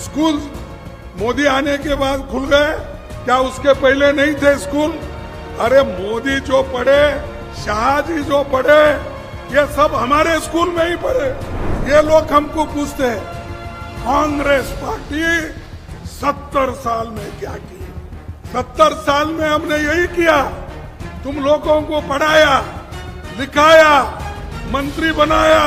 School Modi आने के बाद खुल गए, क्या उसके पहले नहीं थे स्कूल? अरे मोदी जो पढ़े, शाह जी जो पढ़े, ये सब हमारे स्कूल में ही पढ़े। ये लोग हमको पूछते हैं कांग्रेस पार्टी 70 साल में क्या की? 70 साल में हमने यही किया, तुम लोगों को पढ़ाया, लिखाया, मंत्री बनाया,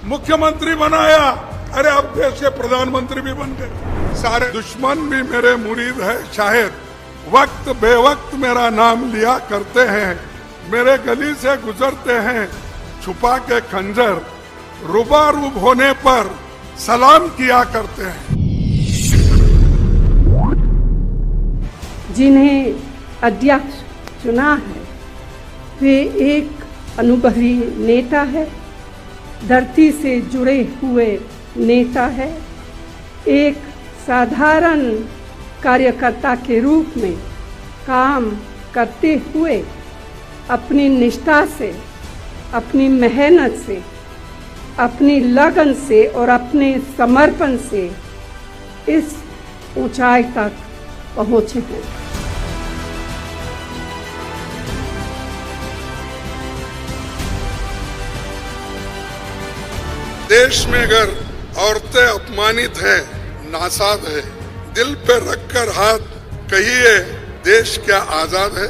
मुख्यमंत्री बनाया, अरे अब देश के प्रधानमंत्री भी बन गए। सारे दुश्मन भी मेरे मुरीद है शायद, वक्त बेवक्त मेरा नाम लिया करते हैं, मेरे गली से गुजरते हैं छुपा के खंजर, रूबारूब होने पर सलाम किया करते हैं। जिन्हें अध्यक्ष चुना है वे एक अनुभवी नेता है, धरती से जुड़े हुए नेता है, एक साधारण कार्यकर्ता के रूप में काम करते हुए अपनी निष्ठा से, अपनी मेहनत से, अपनी लगन से और अपने समर्पण से इस ऊंचाई तक पहुंचे हैं। देश में अगर औरतें अपमानित है, नासाद है, दिल पे रखकर हाथ कहिए देश क्या आजाद है?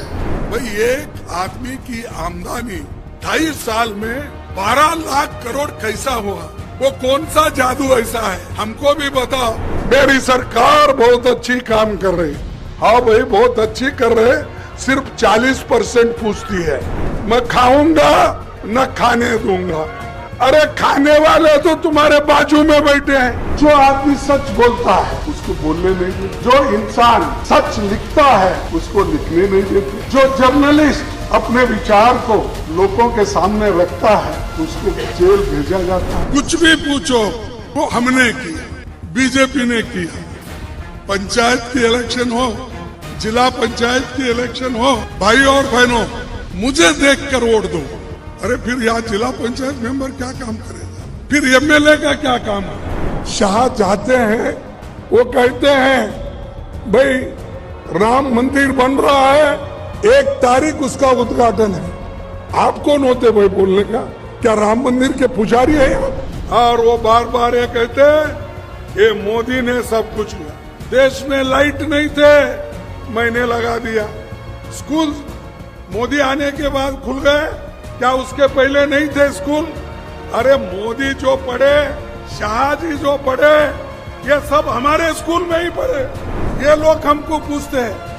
भाई एक आदमी की आमदनी 2.5 साल में 12 लाख करोड़ कैसा हुआ? वो कौन सा जादू ऐसा है? हमको भी बताओ। मेरी सरकार बहुत अच्छी काम कर रही। हाँ भाई बहुत अच्छी कर रहे, सिर्फ 40% पूछती है, मैं खाऊंगा न खाने दूंगा। अरे खाने वाले तो तुम्हारे बाजू में बैठे हैं। जो आदमी सच बोलता है उसको बोलने नहीं देते, जो इंसान सच लिखता है उसको लिखने नहीं देते, जो जर्नलिस्ट अपने विचार को लोगों के सामने रखता है उसको जेल भेजा जाता है। कुछ भी पूछो वो हमने किया, बीजेपी ने किया। पंचायत की इलेक्शन हो, जिला पंचायत की इलेक्शन हो, भाई और बहनों मुझे देखकर वोट दो। अरे फिर यहाँ जिला पंचायत मेंबर क्या काम करेगा? फिर एमएलए का क्या काम है? शाह चाहते हैं, वो कहते हैं भाई राम मंदिर बन रहा है, 1 तारीख उसका उद्घाटन है। आप कौन होते भाई बोलने का? क्या राम मंदिर के पुजारी है आप? और वो बार बार ये कहते हैं ये मोदी ने सब कुछ किया। देश में लाइट नहीं थे, मैंने लगा दिया। स्कूल मोदी आने के बाद खुल गए, क्या उसके पहले नहीं थे स्कूल? अरे मोदी जो पढ़े, शाह जी जो पढ़े, ये सब हमारे स्कूल में ही पढ़े। ये लोग हमको पूछते हैं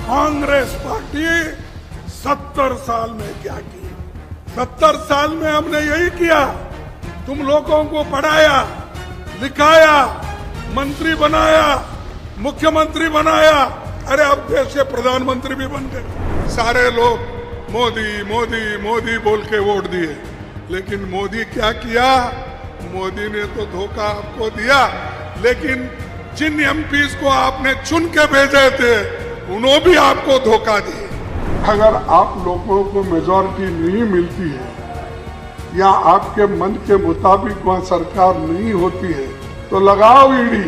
कांग्रेस पार्टी 70 साल में क्या की? 70 साल में हमने यही किया, तुम लोगों को पढ़ाया, लिखाया, मंत्री बनाया, मुख्यमंत्री बनाया, अरे अब देश के प्रधानमंत्री भी बन गए। सारे लोग मोदी मोदी मोदी बोल के वोट दिए, लेकिन मोदी क्या किया? मोदी ने तो धोखा आपको दिया, लेकिन जिन एमपीज को आपने चुन के भेजे थे उन्होंने भी आपको धोखा दिया। अगर आप लोगों को मेजॉरिटी नहीं मिलती है या आपके मन के मुताबिक वहाँ सरकार नहीं होती है तो लगाओ ईडी,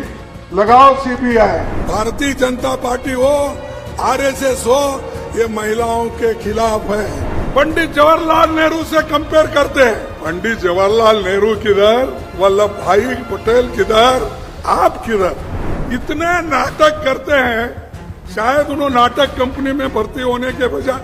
लगाओ सीबीआई। भारतीय जनता पार्टी हो, आरएसएस हो, ये महिलाओं के खिलाफ है। पंडित जवाहरलाल नेहरू से कंपेयर करते हैं, पंडित जवाहरलाल नेहरू किधर, वल्लभ भाई पटेल किधर, आप किधर? इतने नाटक करते हैं, शायद उन्होंने नाटक कंपनी में भर्ती होने के बजाय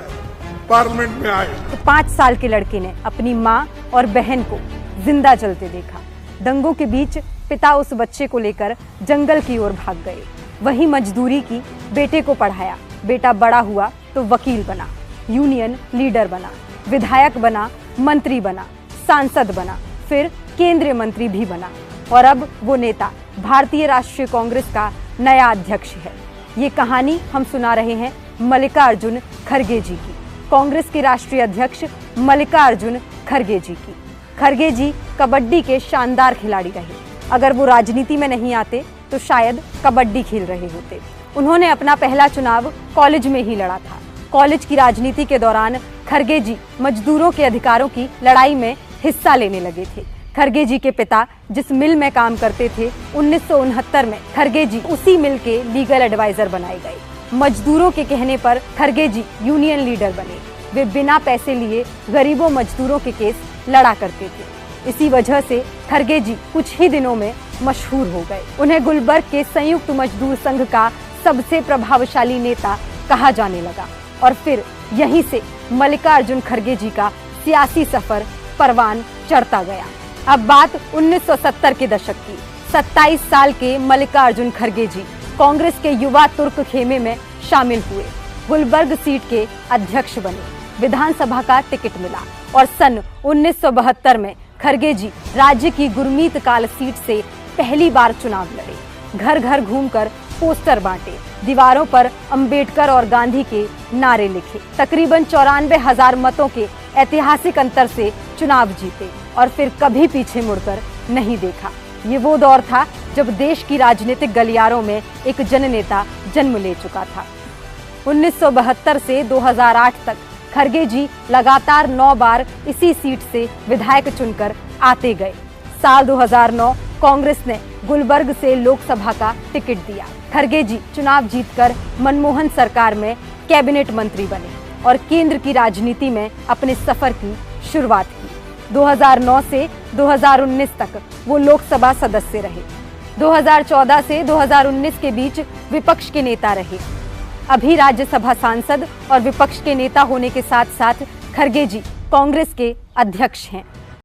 पार्लियामेंट में आए। तो 5 साल के लड़के ने अपनी माँ और बहन को जिंदा जलते देखा। दंगों के बीच पिता उस बच्चे को लेकर जंगल की ओर भाग गए। वहीं मजदूरी की, बेटे को पढ़ाया, बेटा बड़ा हुआ तो वकील बना, यूनियन लीडर बना, विधायक बना, मंत्री बना, सांसद बना, फिर केंद्रीय मंत्री भी बना और अब वो नेता भारतीय राष्ट्रीय कांग्रेस का नया अध्यक्ष है। ये कहानी हम सुना रहे हैं मल्लिकार्जुन खड़गे जी की, कांग्रेस के राष्ट्रीय अध्यक्ष मल्लिकार्जुन खड़गे जी की। खड़गे जी कबड्डी के शानदार खिलाड़ी रहे। अगर वो राजनीति में नहीं आते तो शायद कबड्डी खेल रहे होते। उन्होंने अपना पहला चुनाव कॉलेज में ही लड़ा था। कॉलेज की राजनीति के दौरान खड़गे जी मजदूरों के अधिकारों की लड़ाई में हिस्सा लेने लगे थे। खरगे जी के पिता जिस मिल में काम करते थे, 1969 में खरगे जी उसी मिल के लीगल एडवाइजर बनाए गए। मजदूरों के कहने पर खरगे जी यूनियन लीडर बने। वे बिना पैसे लिए गरीबों मजदूरों के केस लड़ा करते थे। इसी वजह से खरगे जी कुछ ही दिनों में मशहूर हो गए। उन्हें गुलबर्ग के संयुक्त मजदूर संघ का सबसे प्रभावशाली नेता कहा जाने लगा और फिर यहीं से मल्लिकार्जुन खरगे जी का सियासी सफर परवान चढ़ता गया। अब बात 1970 के दशक की। 27 साल के मल्लिकार्जुन खरगे जी कांग्रेस के युवा तुर्क खेमे में शामिल हुए, गुलबर्ग सीट के अध्यक्ष बने, विधानसभा का टिकट मिला और सन 1972 में खरगे जी राज्य की गुरमीत काल सीट से पहली बार चुनाव लड़े। घर घर घूमकर पोस्टर बांटे, दीवारों पर अंबेडकर और गांधी के नारे लिखे, तकरीबन 94,000 मतों के ऐतिहासिक अंतर से चुनाव जीते और फिर कभी पीछे मुड़कर नहीं देखा। ये वो दौर था जब देश की राजनीतिक गलियारों में एक जननेता जन्म ले चुका था। 1972 से 2008 तक खरगे जी लगातार 9 बार इसी सीट से विधायक चुनकर आते गए। साल 2009 कांग्रेस ने गुलबर्ग से लोकसभा का टिकट दिया। खरगे जी चुनाव जीतकर मनमोहन सरकार में कैबिनेट मंत्री बने और केंद्र की राजनीति में अपने सफर की शुरुआत की। 2009 से 2019 तक वो लोकसभा सदस्य रहे। 2014 से 2019 के बीच विपक्ष के नेता रहे। अभी राज्यसभा सांसद और विपक्ष के नेता होने के साथ साथ खरगे जी कांग्रेस के अध्यक्ष हैं।